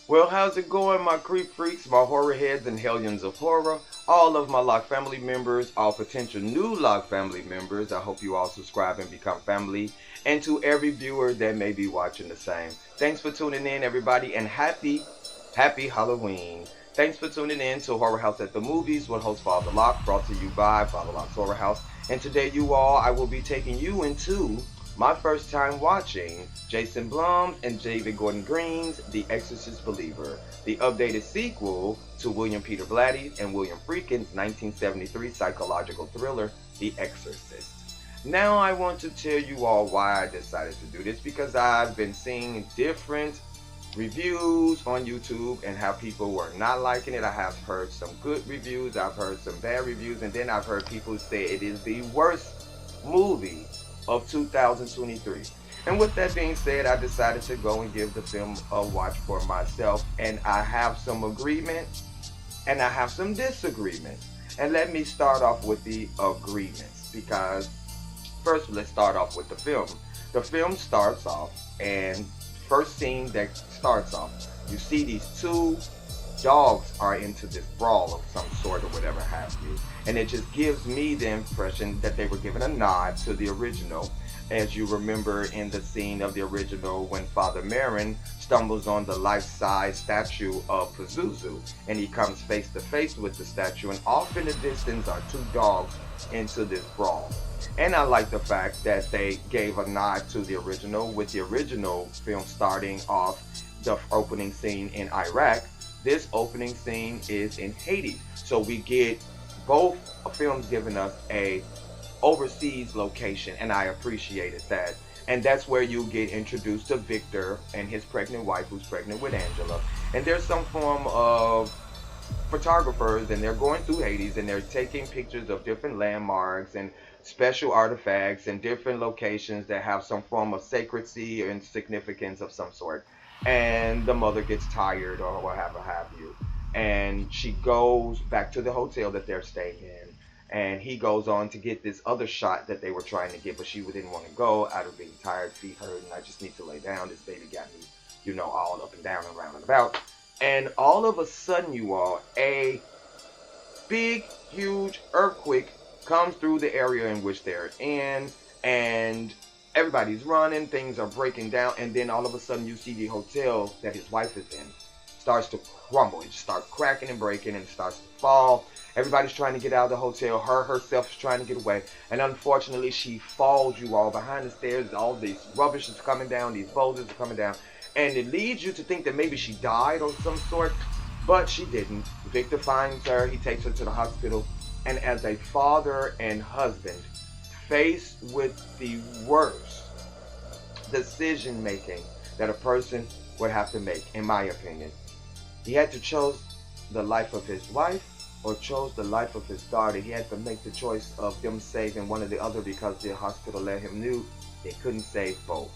Well, how's it going, my creep freaks, my horror heads, and hellions of horror? All of my Lock family members, all potential new Lock family members, I hope you all subscribe and become family. And to every viewer that may be watching the same, thanks for tuning in, everybody, and happy Halloween. Thanks for tuning in to Horror House at the Movies with host Father Lock, brought to you by Father Lock's Horror House. And today, you all, I will be taking you into my first time watching Jason Blum's and David Gordon Green's The Exorcist Believer, the updated sequel to William Peter Blatty's and William Friedkin's 1973 psychological thriller, The Exorcist. Now I want to tell you all why I decided to do this, because I've been seeing different reviews on YouTube and how people were not liking it. I have heard some good reviews, I've heard some bad reviews, and then I've heard people say it is the worst movie of 2023. And with that being said, I decided to go and give the film a watch for myself. And I have some agreement and I have some disagreement. And let me start off with the agreements, because first let's start off with the film. The film starts off, and first scene that starts off, you see these two dogs are into this brawl of some sort or whatever have you. And it just gives me the impression that they were giving a nod to the original. As you remember in the scene of the original, when Father Marin stumbles on the life-size statue of Pazuzu, and he comes face to face with the statue, and off in the distance are two dogs into this brawl. And I like the fact that they gave a nod to the original, with the original film starting off the opening scene in Iraq. This opening scene is in Haiti. So we get both films giving us a overseas location, and I appreciated that. And that's where you get introduced to Victor and his pregnant wife, who's pregnant with Angela. And there's some form of photographers, and they're going through Hades, and they're taking pictures of different landmarks and special artifacts and different locations that have some form of sacredcy and significance of some sort. And the mother gets tired or whatever have you, and she goes back to the hotel that they're staying in, and he goes on to get this other shot that they were trying to get, but she didn't want to go out of being tired, feet hurt, and I just need to lay down. This baby got me, all up and down and around and about. And all of a sudden, you all, a big, huge earthquake comes through the area in which they're in, and everybody's running, things are breaking down, and then all of a sudden you see the hotel that his wife is in starts to crumble. It just starts cracking and breaking, and it starts to fall. Everybody's trying to get out of the hotel. Her herself is trying to get away, and unfortunately she falls, you all, behind the stairs. All this rubbish is coming down, these boulders are coming down, and it leads you to think that maybe she died or some sort, but she didn't. Victor finds her, he takes her to the hospital, and as a father and husband, faced with the worst decision making that a person would have to make, in my opinion, he had to choose the life of his wife or chose the life of his daughter. He had to make the choice of them saving one or the other, because the hospital let him knew they couldn't save both.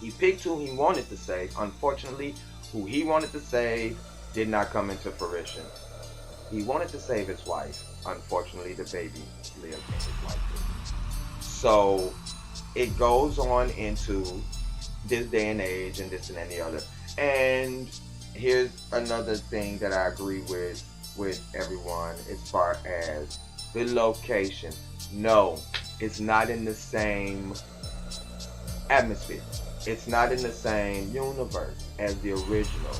He picked who he wanted to save. Unfortunately, who he wanted to save did not come into fruition. He wanted to save his wife. Unfortunately, the baby lived and his wife didn't. So it goes on into this day and age and this and the other. And here's another thing that I agree with everyone as far as the location. No, it's not in the same atmosphere. It's not in the same universe as the original.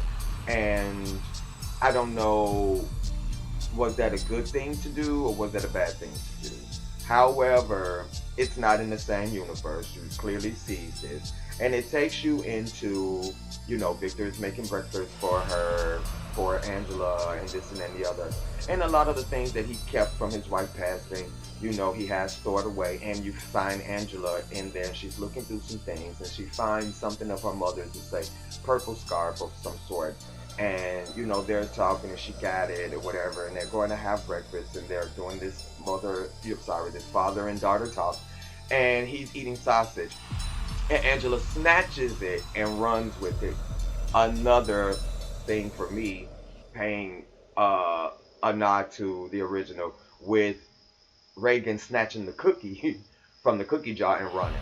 And I don't know, was that a good thing to do or was that a bad thing to do? However, it's not in the same universe. You clearly see this. And it takes you into, Victor is making breakfast for her, for Angela, and this and then the other. And a lot of the things that he kept from his wife passing, he has stored away. And you find Angela in there. She's looking through some things, and she finds something of her mother's, to say, purple scarf of some sort. And, they're talking, and she got it or whatever, and they're going to have breakfast, and they're doing this this father and daughter talk, and he's eating sausage. And Angela snatches it and runs with it. Another thing for me, paying a nod to the original, with Reagan snatching the cookie from the cookie jar and running.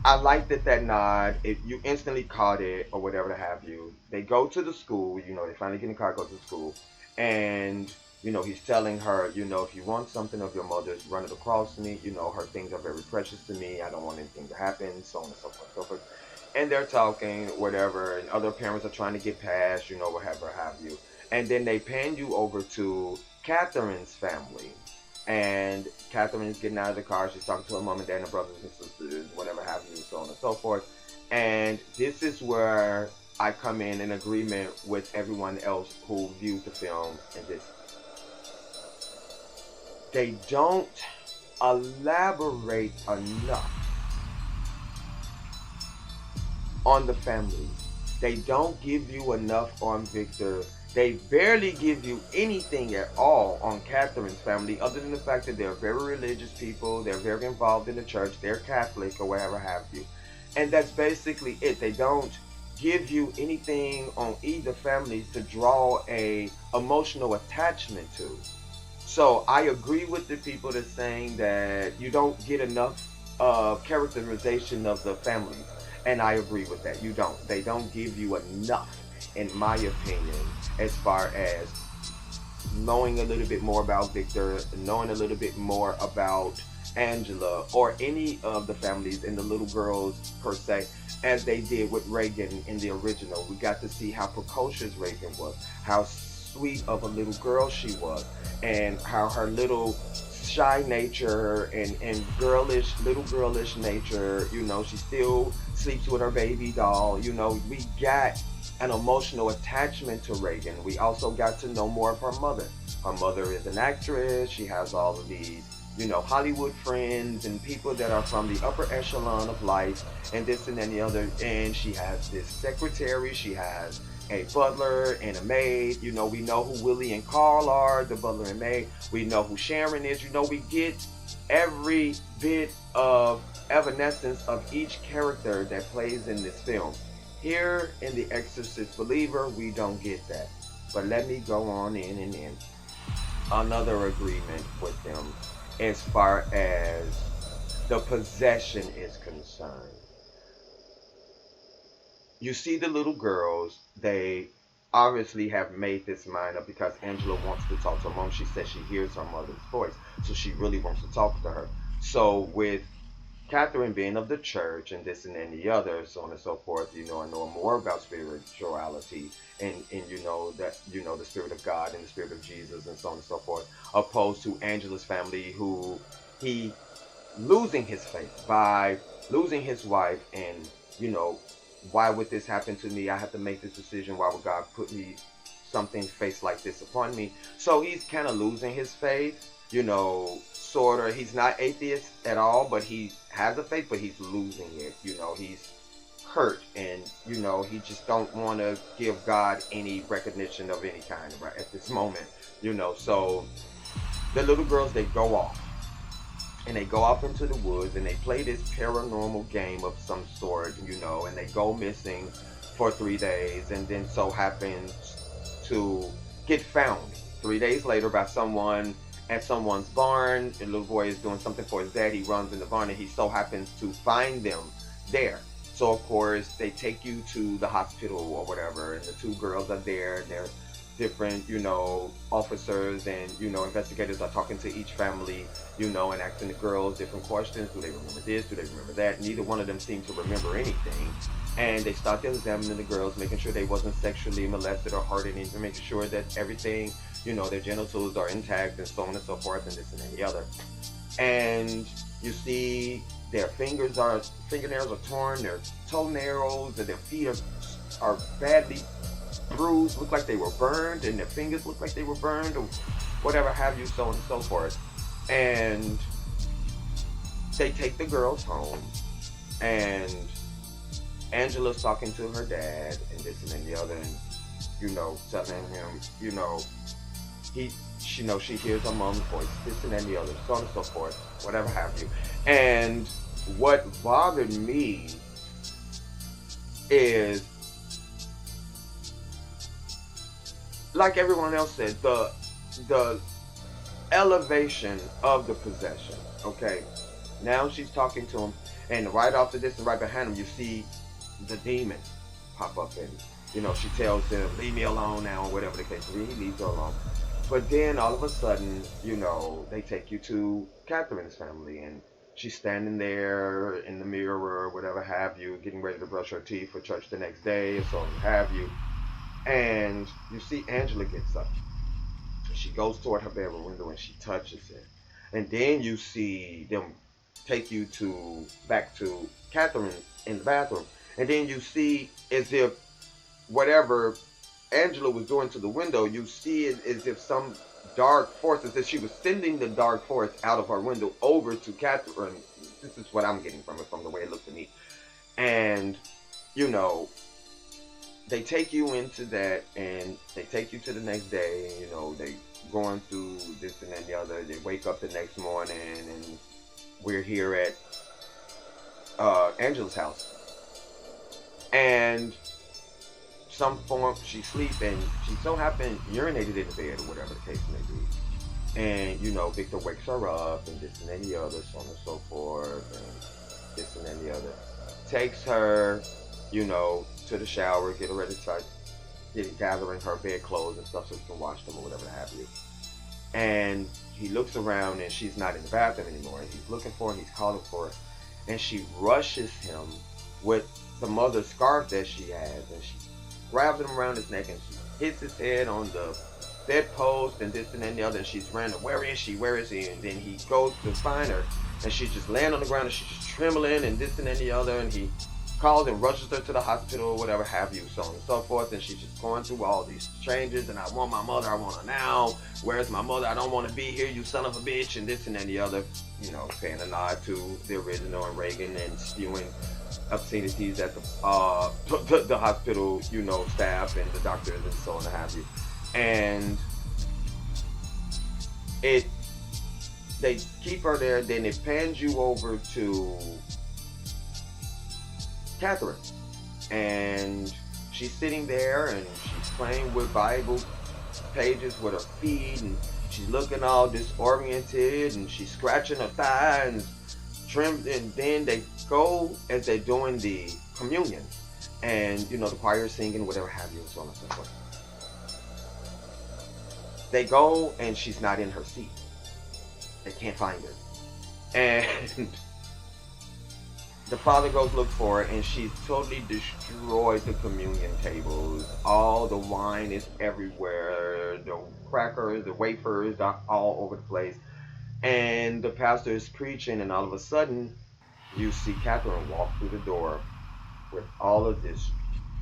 I liked that nod. If you instantly caught it or whatever to have you, they go to the school. They finally get in the car, go to the school, and he's telling her, if you want something of your mother's, run it across me. Her things are very precious to me. I don't want anything to happen, so on and so forth, so forth. And they're talking, whatever, and other parents are trying to get past, whatever have you. And then they pan you over to Catherine's family. And Catherine is getting out of the car. She's talking to her mom and dad and her brothers and sisters, whatever have you, so on and so forth. And this is where I come in agreement with everyone else who viewed the film. And this, they don't elaborate enough on the family. They don't give you enough on Victor. They barely give you anything at all on Catherine's family, other than the fact that they're very religious people, they're very involved in the church, they're Catholic or whatever have you. And that's basically it. They don't give you anything on either family to draw a emotional attachment to. So I agree with the people that's saying that you don't get enough characterization of the families, and I agree with that. You don't. They don't give you enough, in my opinion, as far as knowing a little bit more about Victor, knowing a little bit more about Angela, or any of the families and the little girls per se, as they did with Reagan in the original. We got to see how precocious Reagan was, how sweet of a little girl she was, and how her little shy nature and little girlish nature, she still sleeps with her baby doll. We got an emotional attachment to Reagan. We also got to know more of her mother. Her mother is an actress. She has all of these, Hollywood friends and people that are from the upper echelon of life, and this and then the other. And she has this secretary. She has a butler and a maid. We know who Willie and Carl are, the butler and maid. We know who Sharon is. We get every bit of evanescence of each character that plays in this film. Here in The Exorcist Believer, we don't get that. But let me go on in. Another agreement with them as far as the possession is concerned. You see the little girls, they obviously have made this mind up because Angela wants to talk to her mom. She says she hears her mother's voice, so she really wants to talk to her. So with Catherine being of the church and this and then the other, so on and so forth, I know more about spirituality and that the spirit of God and the spirit of Jesus and so on and so forth, opposed to Angela's family, who he losing his faith by losing his wife, and why would this happen to me? I have to make this decision. Why would God put me something face like this upon me? So he's kind of losing his faith, sort of. He's not atheist at all, but he has a faith, but he's losing it. He's hurt, and he just don't want to give God any recognition of any kind right at this moment. So the little girls, they go off. And they go off into the woods and they play this paranormal game of some sort, and they go missing for 3 days, and then so happens to get found 3 days later by someone at someone's barn. The little boy is doing something for his dad. He runs in the barn and he so happens to find them there. So of course they take you to the hospital or whatever, and the two girls are there, and they're different, officers and, investigators are talking to each family, and asking the girls different questions. Do they remember this? Do they remember that? Neither one of them seem to remember anything. And they start examining the girls, making sure they wasn't sexually molested or hurt anything, making sure that everything, their genitals are intact and so on and so forth, and this and that and the other. And you see their fingernails are torn, their toenails and their feet are badly bruised, look like they were burned, and their fingers look like they were burned, or whatever have you, so on and so forth. And they take the girls home, and Angela's talking to her dad, and this and then the other, and telling him, she hears her mom's voice, this and then the other, so on and so forth, whatever have you. And what bothered me is, like everyone else said, the elevation of the possession. Okay, now she's talking to him, And right off the distance, right behind him, you see the demon pop up, and she tells him, "Leave me alone now," or whatever the case may be. He leaves her alone. But then all of a sudden, they take you to Catherine's family, and she's standing there in the mirror or whatever have you, getting ready to brush her teeth for church the next day, or so have you. And you see Angela gets up. She goes toward her bedroom window and she touches it. And then you see them take you back to Catherine in the bathroom. And then you see as if whatever Angela was doing to the window, you see it as if some dark force, as if she was sending the dark force out of her window over to Catherine. This is what I'm getting from it, from the way it looked to me. And, you know, they take you into that, and they take you to the next day. They going through this and then the other. They wake up the next morning, and we're here at Angela's house. And some form, she's sleeping. She so happened urinated in the bed or whatever the case may be. And, Victor wakes her up, and this and then the other, so on and so forth, and this and then the other. Takes her, to the shower, get her ready to start gathering her bed clothes and stuff so she can wash them or whatever have you. And he looks around, and she's not in the bathroom anymore. And he's looking for her, and he's calling for her. And she rushes him with the mother's scarf that she has, and she grabs him around his neck, and she hits his head on the bedpost and this and then the other, and she's random. Where is she? Where is he? And then he goes to find her, and she's just laying on the ground, and she's just trembling and this and then the other, and he calls and rushes her to the hospital or whatever have you, so on and so forth. And she's just going through all these changes, and I want my mother, I want her now. Where's my mother? I don't want to be here, you son of a bitch, and this and then the other, paying a nod to the original and Reagan, and spewing obscenities at the hospital, staff and the doctors and so on and have you. And they keep her there. Then it pans you over to Catherine, and she's sitting there, and she's playing with Bible pages with her feet, and she's looking all disoriented, and she's scratching her thigh and trimmed. And then they go as they're doing the communion, and the choir is singing, whatever have you, and so on and so forth. They go, and she's not in her seat. They can't find her, and the father goes look for her, and she's totally destroyed the communion tables. All the wine is everywhere. The crackers, the wafers are all over the place. And the pastor is preaching, and all of a sudden, you see Catherine walk through the door with all of this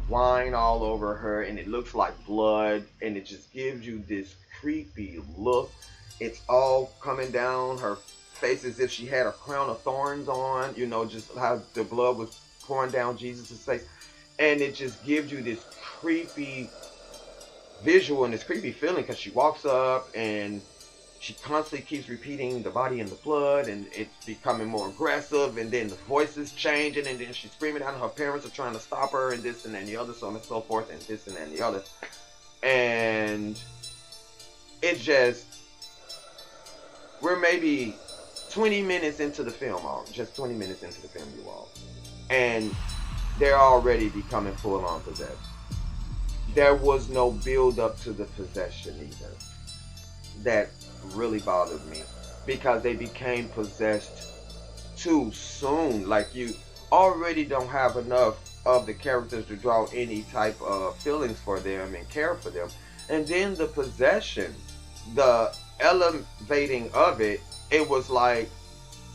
wine all over her, and it looks like blood, and it just gives you this creepy look. It's all coming down her face as if she had a crown of thorns on, just how the blood was pouring down Jesus' face. And it just gives you this creepy visual and this creepy feeling, because she walks up and she constantly keeps repeating the body and the blood, and it's becoming more aggressive, and then the voice is changing, and then she's screaming out, and her parents are trying to stop her, and this and then the other, so on and so forth, and this and then the other. And it's just, we're maybe 20 minutes into the film, just 20 minutes into the film, you all. And they're already becoming full-on possessed. There was no build-up to the possession either. That really bothered me, because they became possessed too soon. Like, you already don't have enough of the characters to draw any type of feelings for them and care for them. And then the possession, the elevating of it, it was like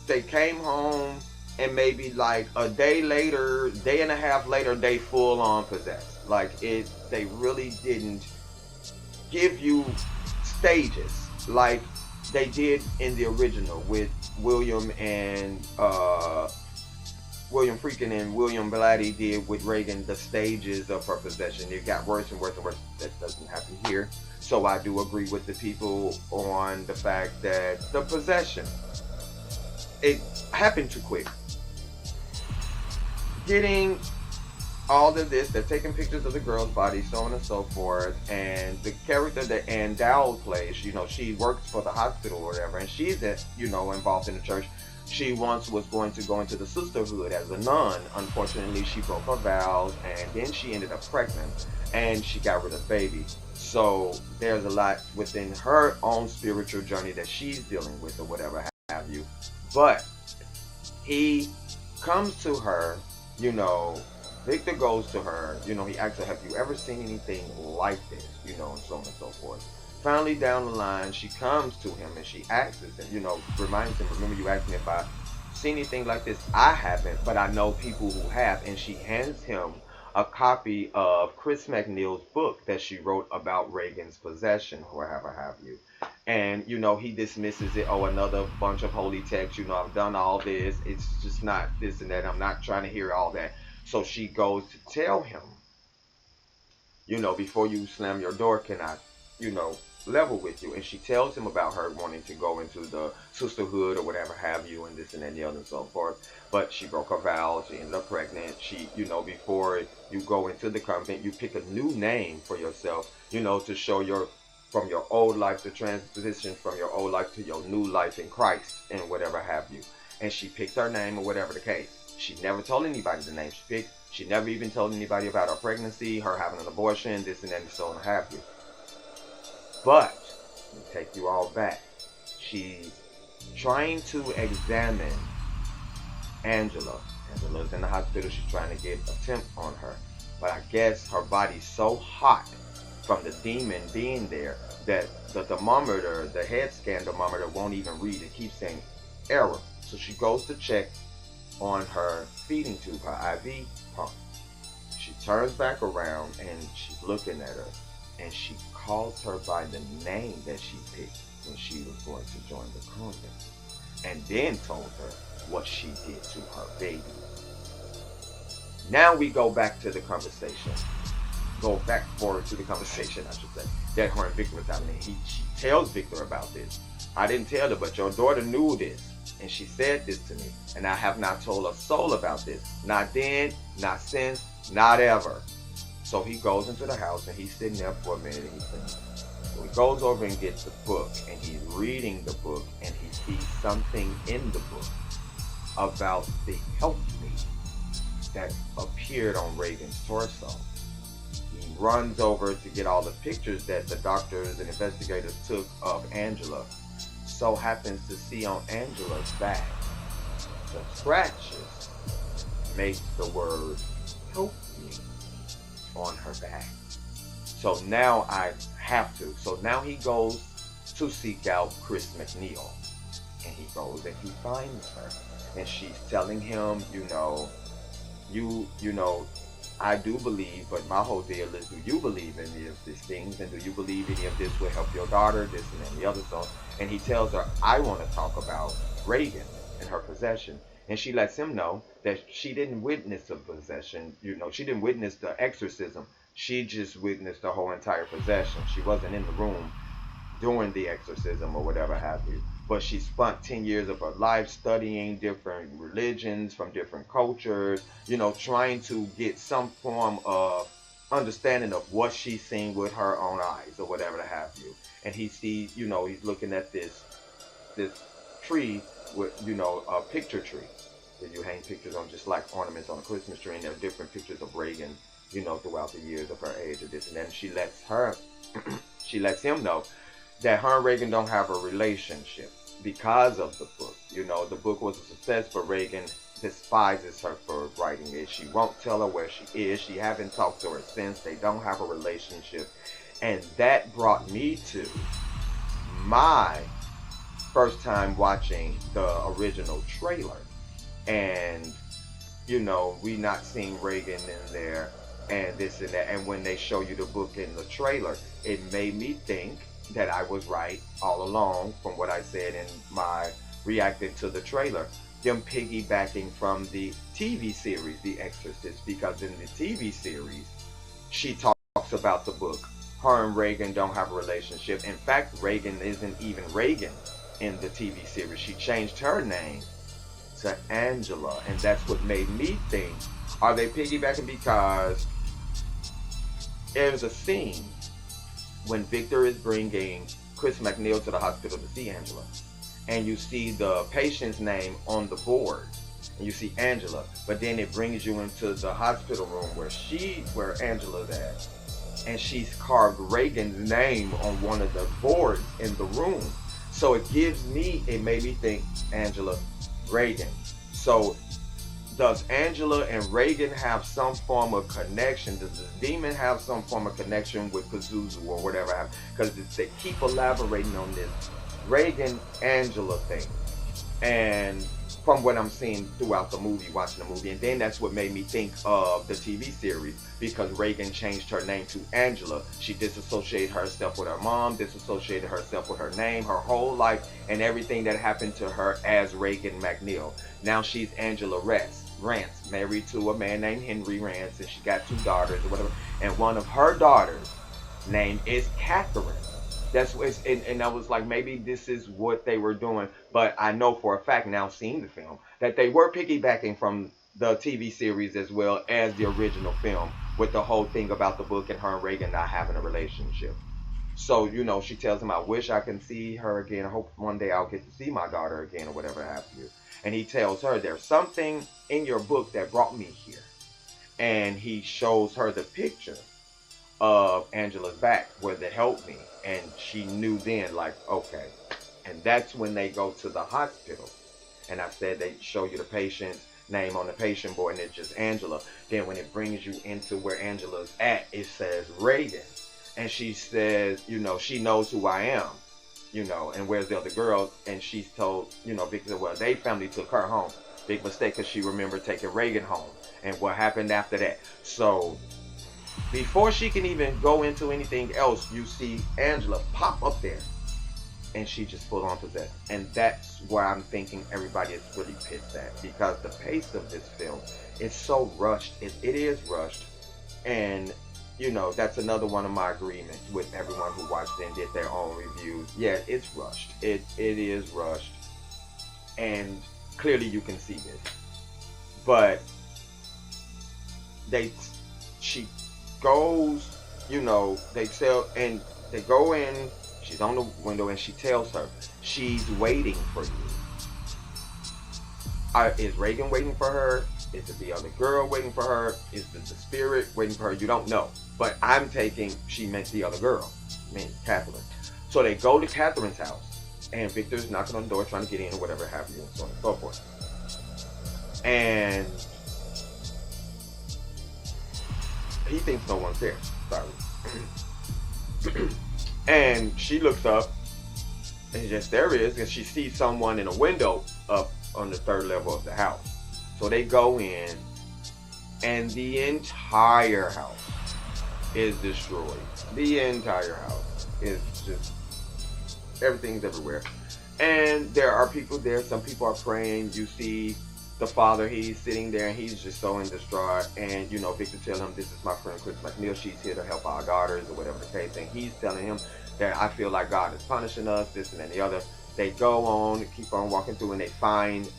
they came home, and maybe like a day later, day and a half later, they full on possessed. Like, they really didn't give you stages like they did in the original with William Friedkin and William Blatty did with Reagan, the stages of her possession. It got worse and worse and worse. That doesn't happen here. So I do agree with the people on the fact that the possession, it happened too quick. Getting all of this, they're taking pictures of the girl's body, so on and so forth, and the character that Ann Dowd plays, she works for the hospital or whatever, and she's involved in the church. She once was going to go into the sisterhood as a nun. Unfortunately, she broke her vows, and then she ended up pregnant, and she got rid of the baby. So there's a lot within her own spiritual journey that she's dealing with, or whatever have you. But he comes to her, you know, Victor goes to her, you know, he asks her, have you ever seen anything like this? You know, and so on and so forth. Finally, down the line, she comes to him and she asks him, you know, reminds him, remember you asked me if I seen anything like this? I haven't, but I know people who have. And she hands him a copy of Chris McNeil's book that she wrote about Reagan's possession, or whatever have you. And, you know, he dismisses it. Oh, another bunch of holy text. You know, I've done all this. It's just not this and that. I'm not trying to hear all that. So she goes to tell him, you know, before you slam your door, can I, you know, level with you? And she tells him about her wanting to go into the sisterhood or whatever have you, and this and that and the other and so forth. But she broke her vows. She ended up pregnant. She, you know, before you go into the convent, you pick a new name for yourself, you know, to show your, from your old life, to transition from your old life to your new life in Christ and whatever have you. And she picked her name or whatever the case. She never told anybody the name she picked. She never even told anybody about her pregnancy, her having an abortion, this and that and so on and have you. But, let me take you all back. She's trying to examine Angela. Angela's in the hospital. She's trying to get a temp on her. But I guess her body's so hot from the demon being there that the thermometer, the head scan thermometer, won't even read. It keeps saying error. So she goes to check on her feeding tube, her IV pump. She turns back around and she's looking at her, and she calls her by the name that she picked when she was going to join the convent, and then told her what she did to her baby. Now we go back to the conversation. Go back forward to the conversation, I should say, that her and Victor was having. She tells Victor about this. I didn't tell her, but your daughter knew this. And she said this to me, and I have not told a soul about this. Not then, not since, not ever. So he goes into the house, and he's sitting there for a minute, and he's thinking. So he goes over and gets the book, and he's reading the book, and he sees something in the book about the helpmeet that appeared on Reagan's torso. He runs over to get all the pictures that the doctors and investigators took of Angela. So happens to see on Angela's back, the scratches make the word help me on her back. So now I have to. So now he goes to seek out Chris McNeil, and he goes and he finds her, and she's telling him, you know, I do believe, but my whole deal is, do you believe in any of these things? And do you believe any of this will help your daughter, this and the other stuff? And he tells her, I want to talk about Reagan and her possession. And she lets him know that she didn't witness the possession. You know, she didn't witness the exorcism. She just witnessed the whole entire possession. She wasn't in the room doing the exorcism or whatever have you. But she spent 10 years of her life studying different religions from different cultures, you know, trying to get some form of understanding of what she's seen with her own eyes or whatever have you. And he sees, you know, he's looking at this tree with, you know, a picture tree that you hang pictures on, just like ornaments on a Christmas tree. And there are different pictures of Reagan, you know, throughout the years of her age or this and that. And she lets him know that her and Reagan don't have a relationship because of the book. You know, the book was a success, but Reagan despises her for writing it. She won't tell her where she is. She haven't talked to her since. They don't have a relationship. And that brought me to my first time watching the original trailer. And, you know, we not seeing Reagan in there and this and that. And when they show you the book in the trailer, it made me think that I was right all along from what I said in my reacting to the trailer. Them piggybacking from the TV series, The Exorcist, because in the TV series, she talks about the book. Her and Reagan don't have a relationship. In fact, Reagan isn't even Reagan in the TV series. She changed her name to Angela, and that's what made me think, are they piggybacking? Because there's a scene when Victor is bringing Chris McNeil to the hospital to see Angela. and you see the patient's name on the board, and you see Angela, but then it brings you into the hospital room where Angela's at, and she's carved Reagan's name on one of the boards in the room. So it made me think Angela Reagan. So does Angela and Reagan have some form of connection? Does the demon have some form of connection with Pazuzu or whatever? Because they keep elaborating on this Reagan Angela thing. And from what I'm seeing throughout the movie, watching the movie, and then that's what made me think of the TV series, because Reagan changed her name to Angela. She disassociated herself with her mom, disassociated herself with her name, her whole life, and everything that happened to her as Reagan McNeil. Now she's Angela Rance, married to a man named Henry Rance, and she got two daughters or whatever. And one of her daughters' name is Catherine. That's what and I was like, maybe this is what they were doing. But I know for a fact now, seeing the film, that they were piggybacking from the TV series as well as the original film, with the whole thing about the book and her and Reagan not having a relationship. So, she tells him, I wish I can see her again. I hope one day I'll get to see my daughter again or whatever have you. And he tells her, there's something in your book that brought me here. And he shows her the picture of Angela's back where they helped me. And she knew then, like, okay. And that's when they go to the hospital. And I said they show you the patient's name on the patient board and it's just Angela. Then when it brings you into where Angela's at, it says Reagan. And she says, she knows who I am, and where's the other girl? And she's told, because, well, they family took her home. Big mistake because she remembered taking Reagan home. And what happened after that. So before she can even go into anything else, you see Angela pop up there, and she just full on possessed. And that's where I'm thinking everybody is really pissed at, because the pace of this film is so rushed. It is rushed, and that's another one of my agreements with everyone who watched it and did their own reviews. Yeah, it's rushed. It is rushed, and clearly you can see this, but they she goes, they tell, and they go in, she's on the window, and she tells her, she's waiting for you. Is Reagan waiting for her? Is it the other girl waiting for her? Is it the spirit waiting for her? You don't know. But I'm taking, she meant the other girl. I mean, Catherine. So they go to Catherine's house, and Victor's knocking on the door trying to get in or whatever have you, and so on and so forth. And he thinks no one's there. Sorry. And she looks up, and just there is, and she sees someone in a window up on the third level of the house. So they go in, and the entire house is destroyed. The entire house is just, everything's everywhere. And there are people there. Some people are praying. You see the father, he's sitting there and he's just so in distraught. And Victor tells him, this is my friend Chris McNeil. She's here to help our daughters or whatever the case. And he's telling him that I feel like God is punishing us, this and then the other. They go on, keep on walking through, and they find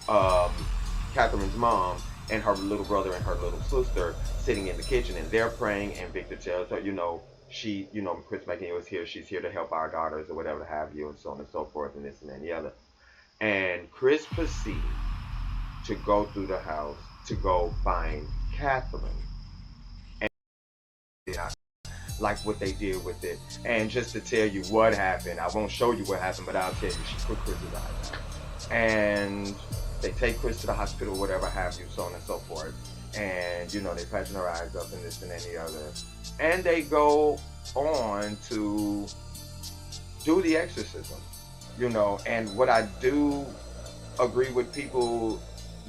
Catherine's mom and her little brother and her little sister sitting in the kitchen, and they're praying. And Victor tells her, she, Chris McNeil is here. She's here to help our daughters or whatever have you, and so on and so forth, and this and then the other. And Chris proceeded to go through the house to go find Catherine. And yeah, like what they did with it. And just to tell you what happened, I won't show you what happened, but I'll tell you, she put Chris's eyes out. And they take Chris to the hospital, whatever have you, so on and so forth. And, they patching her eyes up and this and then the other. And they go on to do the exorcism, and what I do agree with people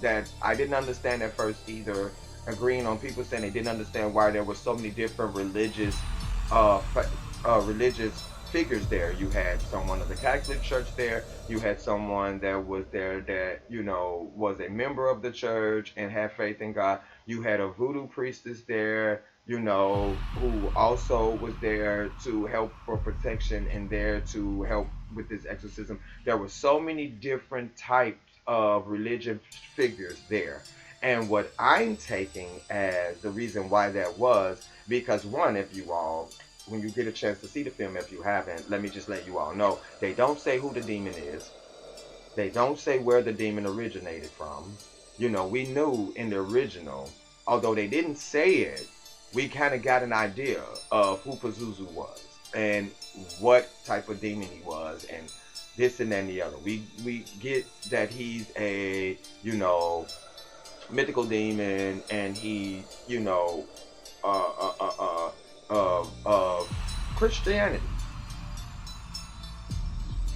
that I didn't understand at first either, agreeing on people saying they didn't understand why there were so many different religious figures there. You had someone of the Catholic Church there. You had someone that was there that, was a member of the church and had faith in God. You had a voodoo priestess there, who also was there to help for protection and there to help with this exorcism. There were so many different types of religious figures there. And what I'm taking as the reason why that was, because one, if you all when you get a chance to see the film, if you haven't, let me just let you all know. They don't say who the demon is. They don't say where the demon originated from. You know, we knew in the original, although they didn't say it, we kind of got an idea of who Pazuzu was and what type of demon he was and this and that and the other. We get that he's a, you know, mythical demon and he, you know, Christianity.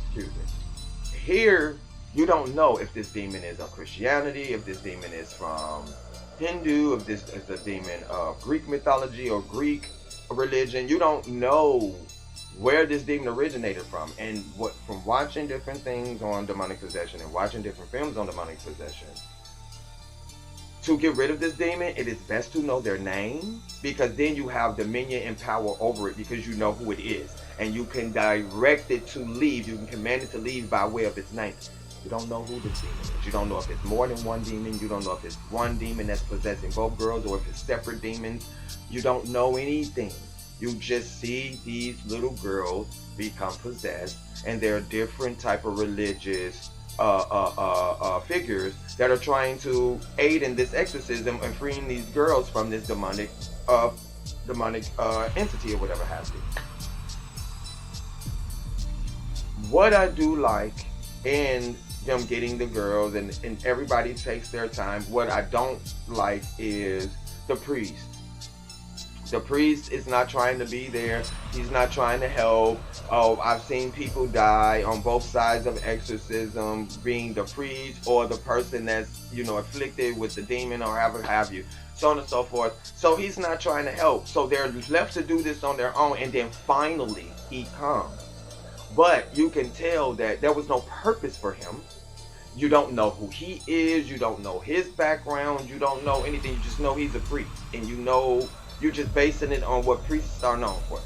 Excuse me. Here, you don't know if this demon is of Christianity, if this demon is from Hindu, if this is a demon of Greek mythology or Greek religion. You don't know where this demon originated from. And what from watching different things on demonic possession and watching different films on demonic possession, to get rid of this demon, it is best to know their name, because then you have dominion and power over it because you know who it is. And you can direct it to leave. You can command it to leave by way of its name. You don't know who this demon is. You don't know if it's more than one demon. You don't know if it's one demon that's possessing both girls or if it's separate demons. You don't know anything. You just see these little girls become possessed, and there are different type of religious figures that are trying to aid in this exorcism and freeing these girls from this demonic entity or whatever have you. What I do like in them getting the girls, and everybody takes their time. What I don't like is the priest. The priest is not trying to be there. He's not trying to help. Oh, I've seen people die on both sides of exorcism, being the priest or the person that's, you know, afflicted with the demon or whatever have you, so on and so forth. So he's not trying to help. So they're left to do this on their own, and then finally he comes. But you can tell that there was no purpose for him. You don't know who he is. You don't know his background. You don't know anything. You just know he's a priest, and you know you're just basing it on what priests are known for.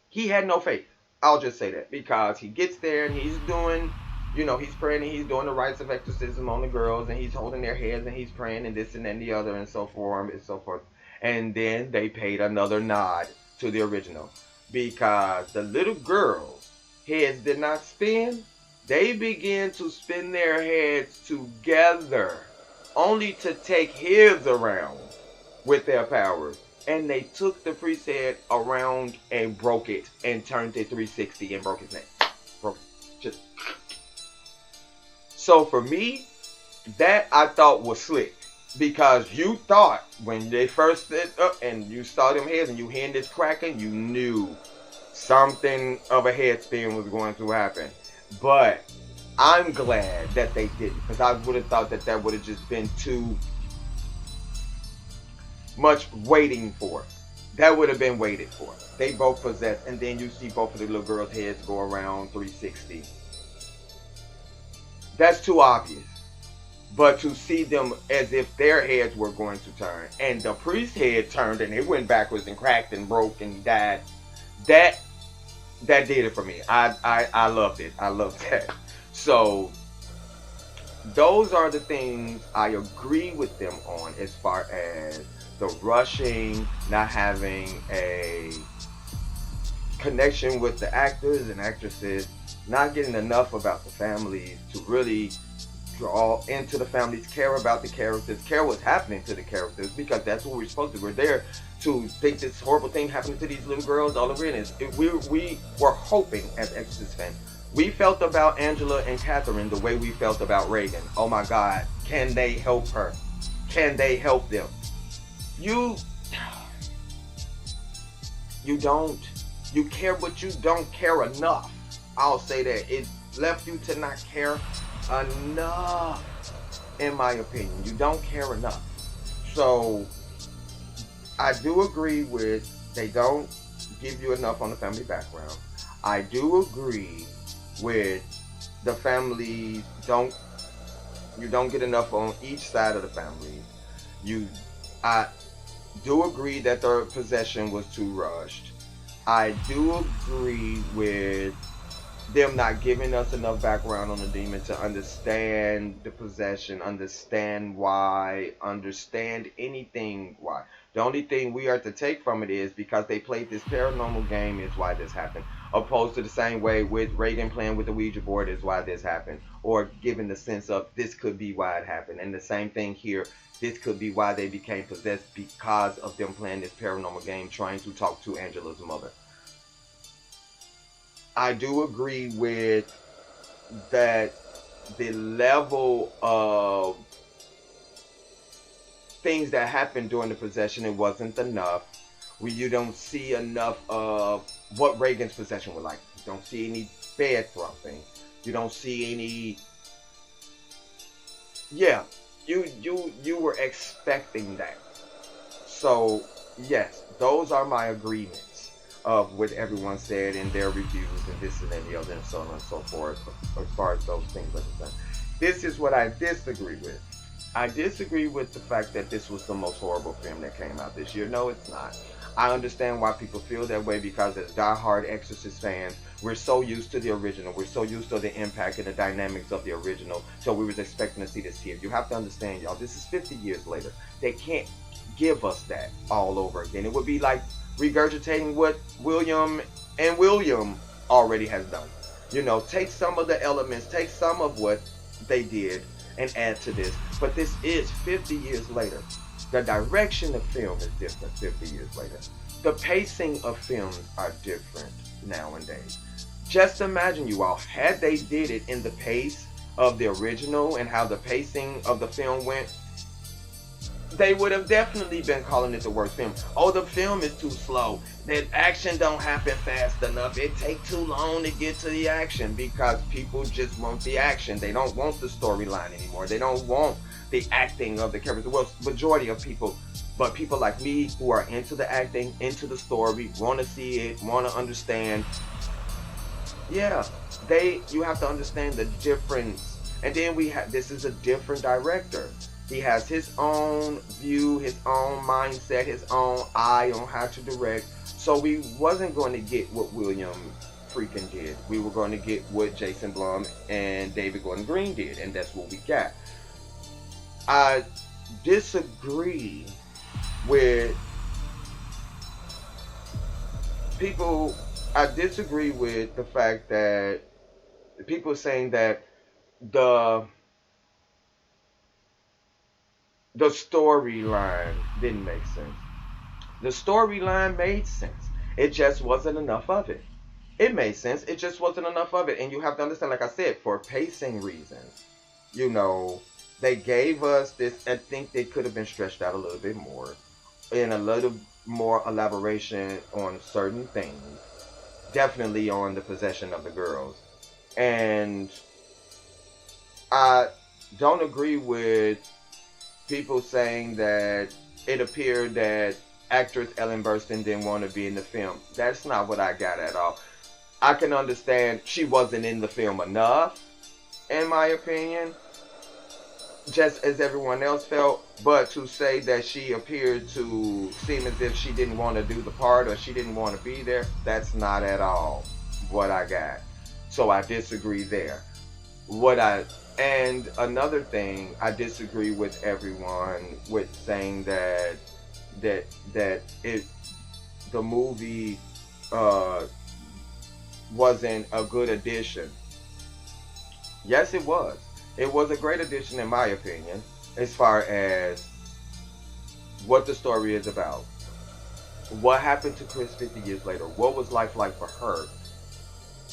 He had no faith. I'll just say that, because he gets there and he's doing, you know, he's praying and he's doing the rites of exorcism on the girls, and he's holding their heads and he's praying and this and then the other and so forth and so forth. And then they paid another nod to the original, because the little girls' heads did not spin. They began to spin their heads together, only to take his around with their powers. And they took the priest's head around and broke it and turned it 360 and broke his neck. Broke it. Just. So for me, that I thought was slick. Because you thought when they first stood up and you saw them heads and you heard this cracking, you knew something of a head spin was going to happen. But I'm glad that they didn't, because I would have thought that would have just been too much waiting for. That would have been waited for. They both possess, and then you see both of the little girls' heads go around 360. That's too obvious. But to see them as if their heads were going to turn, and the priest's head turned and it went backwards and cracked and broke and died, that did it for me. I loved it. I loved that. So those are the things I agree with them on, as far as the rushing, not having a connection with the actors and actresses, not getting enough about the families to really draw into the families, care about the characters, care what's happening to the characters, because that's what we're supposed to. We're there to think this horrible thing happening to these little girls all over it. We were hoping, as Exorcist fans, we felt about Angela and Catherine the way we felt about Reagan. Oh my God, can they help her? Can they help them? You don't. You care, but you don't care enough. I'll say that. It left you to not care enough, in my opinion. You don't care enough. So I do agree with they don't give you enough on the family background. I do agree with the families you don't get enough on each side of the family. I do agree that the possession was too rushed. I do agree with them not giving us enough background on the demon to understand the possession, understand why, understand anything why. The only thing we are to take from it is because they played this paranormal game is why this happened. Opposed to the same way with Reagan playing with the Ouija board is why this happened. Or giving the sense of this could be why it happened. And the same thing here, this could be why they became possessed because of them playing this paranormal game trying to talk to Angela's mother. I do agree with that the level of things that happened during the possession, it wasn't enough. You don't see enough of what Reagan's possession was like. You don't see any bed thumping. You don't see any. Yeah, you were expecting that. So yes, those are my agreements of what everyone said in their reviews and this and the other and so on and so forth as far as those things are concerned. This is what I disagree with. I disagree with the fact that this was the most horrible film that came out this year. No, it's not. I understand why people feel that way because as diehard Exorcist fans, we're so used to the original. We're so used to the impact and the dynamics of the original. So we was expecting to see this here. You have to understand, y'all, this is 50 years later. They can't give us that all over again. It would be like regurgitating what William already has done. You know, take some of the elements, take some of what they did and add to this. But this is 50 years later. The direction of film is different 50 years later. The pacing of films are different nowadays. Just imagine, you all, had they did it in the pace of the original and how the pacing of the film went, they would have definitely been calling it the worst film. Oh, the film is too slow. The action don't happen fast enough. It takes too long to get to the action because people just want the action. They don't want the storyline anymore. They don't want the acting of the characters. Well, majority of people, but people like me who are into the acting, into the story, want to see it, want to understand. Yeah, you have to understand the difference. And then this is a different director. He has his own view, his own mindset, his own eye on how to direct. So we wasn't going to get what William freaking did. We were going to get what Jason Blum and David Gordon Green did, and that's what we got. I disagree with people. I disagree with the fact that people saying that the storyline didn't make sense. The storyline made sense. It just wasn't enough of it. It made sense. It just wasn't enough of it. And you have to understand, like I said, for pacing reasons, you know, they gave us this. I think they could have been stretched out a little bit more and a little more elaboration on certain things. Definitely on the possession of the girls. And I don't agree with people saying that it appeared that actress Ellen Burstyn didn't want to be in the film. That's not what I got at all. I can understand she wasn't in the film enough, in my opinion, just as everyone else felt, but to say that she appeared to seem as if she didn't want to do the part or she didn't want to be there, that's not at all what I got. So I disagree there. And another thing, I disagree with everyone with saying that the movie wasn't a good addition. Yes, it was. It was a great addition in my opinion, as far as what the story is about. What happened to Chris 50 years later? What was life like for her?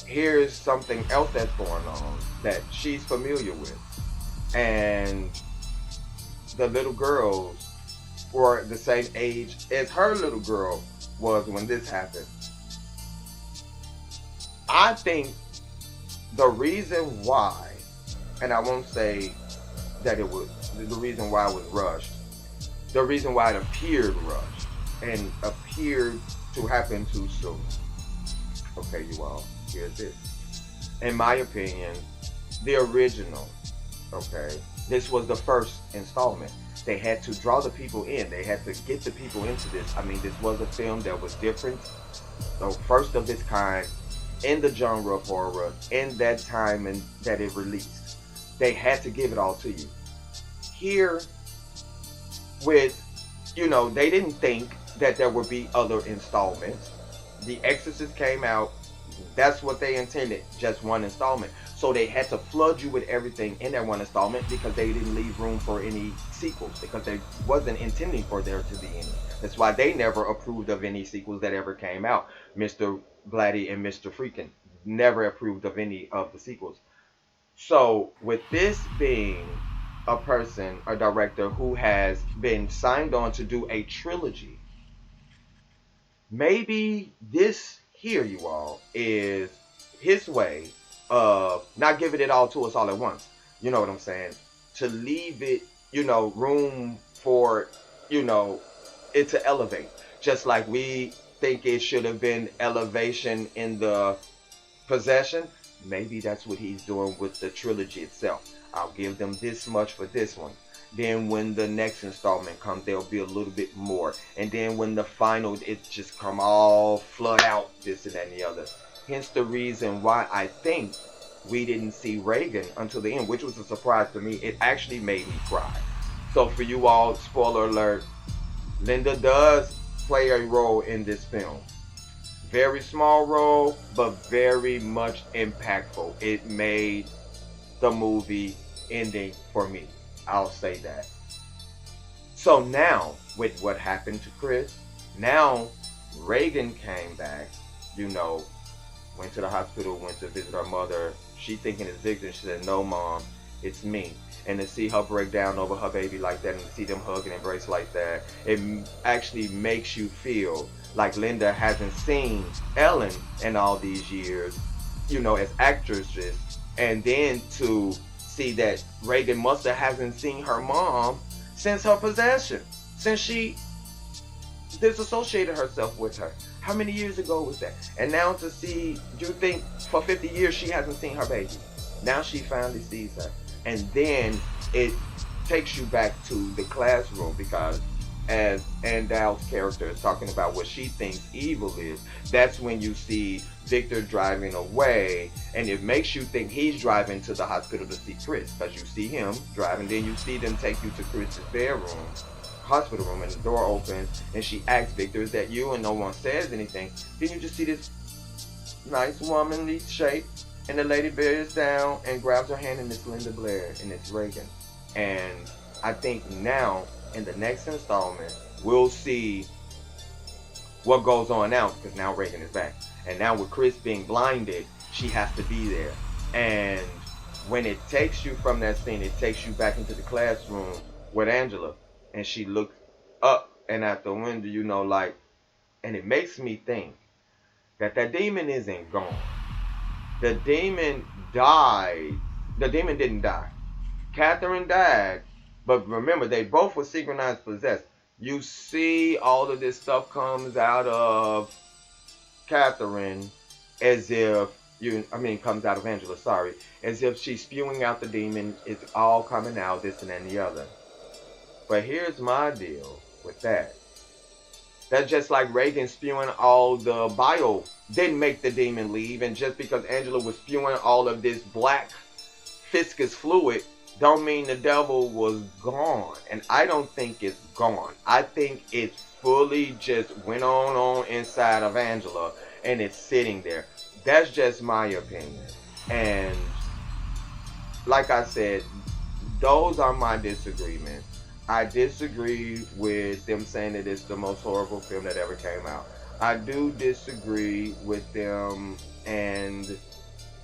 Here's something else that's going on that she's familiar with. And the little girls were the same age as her little girl was when this happened. I think the reason why, and I won't say that it was, the reason why it was rushed, the reason why it appeared rushed and appeared to happen too soon. Okay, you all, here's this. In my opinion, the original, okay, this was the first installment. They had to draw the people in. They had to get the people into this. I mean, this was a film that was different, the first of its kind. in the genre of horror in that time and that it released. They had to give it all to you. Here, with, they didn't think that there would be other installments. The Exorcist came out. That's what they intended, just one installment. So they had to flood you with everything in that one installment because they didn't leave room for any sequels, because they wasn't intending for there to be any. That's why they never approved of any sequels that ever came out. Mr. Blatty and Mr. Freakin never approved of any of the sequels. So with this being a person, a director who has been signed on to do a trilogy, maybe this here, you all, is his way of not giving it all to us all at once. You know what I'm saying? To leave it, room for, you know, it to elevate. Just like we think it should have been elevation in the possession, maybe that's what he's doing with the trilogy itself. I'll give them this much for this one. Then when the next installment comes, there'll be a little bit more. And then when the final, it just come all flood out, this and that and the other. Hence the reason why I think we didn't see Reagan until the end, which was a surprise to me. It actually made me cry. So for you all, spoiler alert, Linda does play a role in this film. Very small role, but very much impactful. It made the movie ending for me. I'll say that. So now, with what happened to Chris, now Reagan came back, went to the hospital, went to visit her mother. She thinking it's Victor. She said, "No, Mom, it's me." And to see her break down over her baby like that and to see them hug and embrace like that, it actually makes you feel like Linda hasn't seen Ellen in all these years, as actresses. And then to see that Reagan must have hasn't seen her mom since her possession, since she disassociated herself with her. How many years ago was that? And now to see, you think for 50 years she hasn't seen her baby. Now she finally sees her. And then it takes you back to the classroom, because as Andal's character is talking about what she thinks evil is, that's when you see Victor driving away, and it makes you think he's driving to the hospital to see Chris, because you see him driving, then you see them take you to Chris's bedroom, hospital room, and the door opens, and she asks Victor, "Is that you?" And no one says anything. Then you just see this nice womanly shape, and the lady bears down and grabs her hand, and it's Linda Blair, and it's Reagan. And I think now, in the next installment, we'll see what goes on now, because now Reagan is back. And now with Chris being blinded, she has to be there. And when it takes you from that scene, it takes you back into the classroom with Angela. And she looks up and out the window, and it makes me think that demon isn't gone. The demon died. The demon didn't die. Catherine died. But remember, they both were synchronized possessed. You see all of this stuff comes out of Catherine as if, comes out of Angela, sorry. As if she's spewing out the demon. It's all coming out, this and that and the other. But here's my deal with that. That's just like Reagan spewing all the bile didn't make the demon leave. And just because Angela was spewing all of this black viscous fluid don't mean the devil was gone. And I don't think it's gone. I think it fully just went on inside of Angela, and it's sitting there. That's just my opinion. And like I said, those are my disagreements. I disagree with them saying that it's the most horrible film that ever came out. I do disagree with them and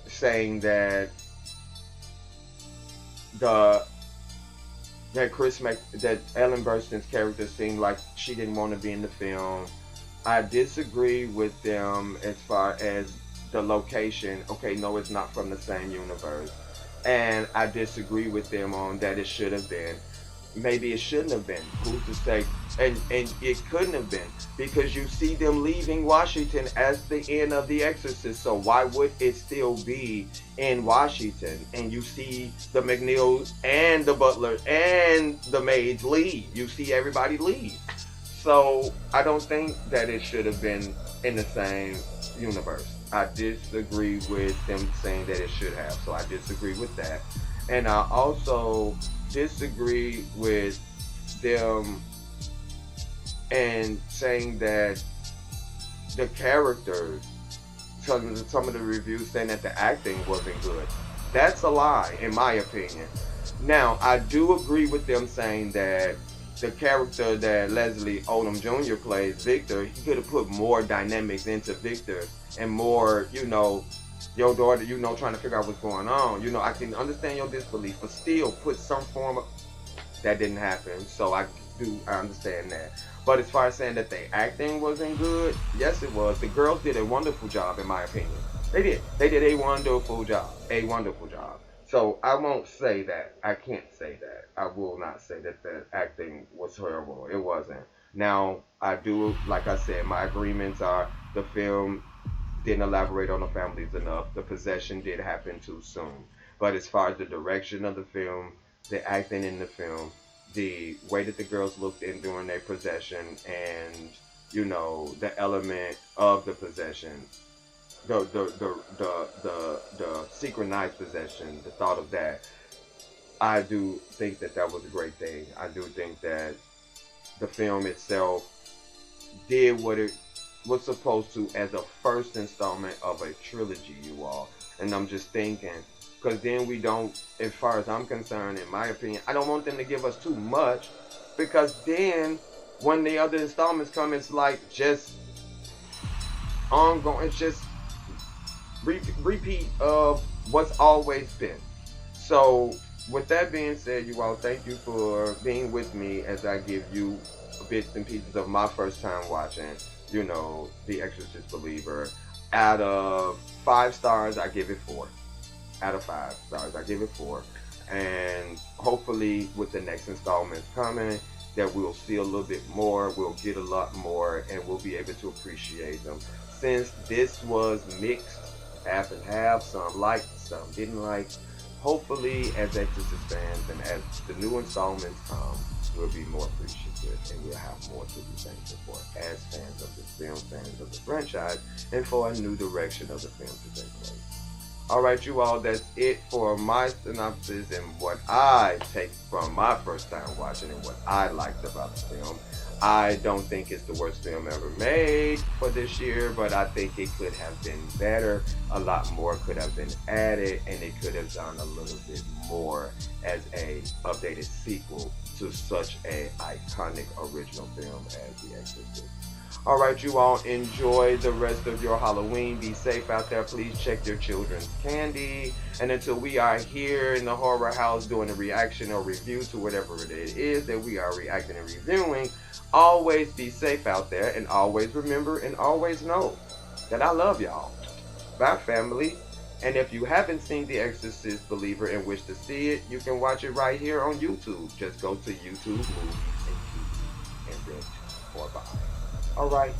saying that that Ellen Burstyn's character seemed like she didn't want to be in the film. I disagree with them as far as the location. Okay, no, it's not from the same universe. And I disagree with them on that it should have been. Maybe it shouldn't have been. Who's to say? And it couldn't have been, because you see them leaving Washington as the end of The Exorcist. So why would it still be in Washington? And you see the McNeils and the butler and the maids leave. You see everybody leave. So I don't think that it should have been in the same universe. I disagree with them saying that it should have. So I disagree with that. And I also disagree with them and saying that the characters, some of the reviews saying that the acting wasn't good. That's a lie, in my opinion. Now, I do agree with them saying that the character that Leslie Odom Jr. plays, Victor, he could have put more dynamics into Victor and more, your daughter, trying to figure out what's going on. I can understand your disbelief, but still put some form of that didn't happen. So I understand that. But as far as saying that the acting wasn't good, yes it was. The girls did a wonderful job in my opinion. They did. They did a wonderful job. A wonderful job. So I won't say that. I can't say that. I will not say that the acting was horrible. It wasn't. Now I do, like I said, my agreements are the film didn't elaborate on the families enough. The possession did happen too soon. But as far as the direction of the film, the acting in the film, the way that the girls looked in during their possession, and the element of the possession, the synchronized possession, the thought of that, I do think that that was a great thing. I do think that the film itself did what it was supposed to as a first installment of a trilogy, you all. And I'm just thinking, because then we don't, as far as I'm concerned, in my opinion, I don't want them to give us too much, because then when the other installments come, it's like just ongoing, it's just repeat of what's always been. So with that being said, you all, thank you for being with me as I give you bits and pieces of my first time watching, The Exorcist Believer. Out of 5 stars, I give it 4. Out of 5 stars, I give it 4. And hopefully with the next installments coming, that we'll see a little bit more, we'll get a lot more, and we'll be able to appreciate them. Since this was mixed, half and half, some liked, some didn't like, hopefully as Exorcist fans and as the new installments come, we'll be more appreciative and we'll have more to be thankful for as fans of the film, fans of the franchise, and for a new direction of the film to take place. Alright, you all, that's it for my synopsis and what I take from my first time watching and what I liked about the film. I don't think it's the worst film ever made for this year, but I think it could have been better. A lot more could have been added, and it could have done a little bit more as a updated sequel to such a iconic original film as The Exorcist. Alright, you all, enjoy the rest of your Halloween. Be safe out there. Please check your children's candy. And until we are here in the horror house doing a reaction or review to whatever it is that we are reacting and reviewing, always be safe out there, and always remember and always know that I love y'all. Bye, family. And if you haven't seen The Exorcist Believer and wish to see it, you can watch it right here on YouTube. Just go to YouTube Movies and TV and rent or buy. Alright,